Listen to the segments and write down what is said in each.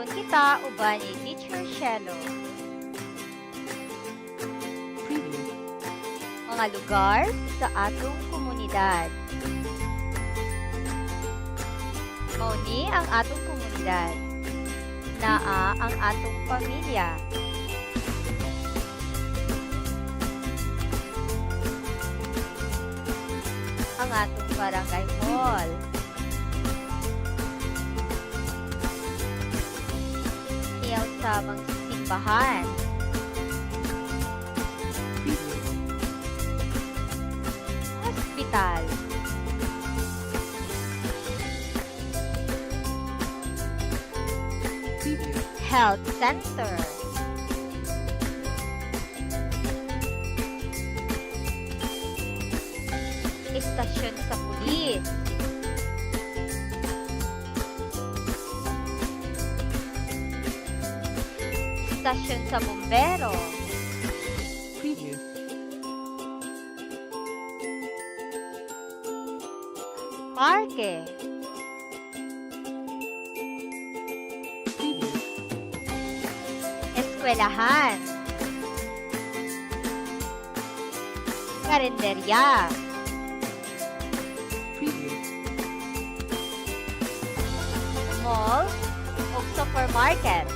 Dayon kita uban ni Teacher Shelo. Preview. Mga lugar sa atong komunidad. Mauni ang atong komunidad. Naa ang atong pamilya. Ang atong barangay hall. Iyaw sa mga simbahan. Preview. Hospital. Preview. Health center. Istasyon sa pulis. Istasyon sa bumbero. Preview. Parke. Preview. Eskwelahan. Karenderya. Preview. Mall o supermarket.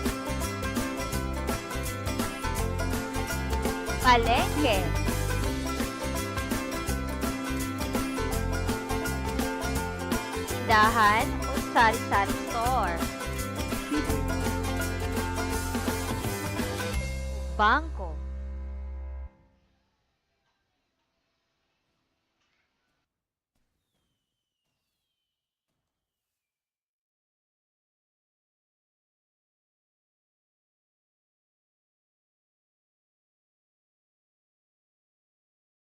Palengke. Tindahan o sari-sari store. Preview. Bangko.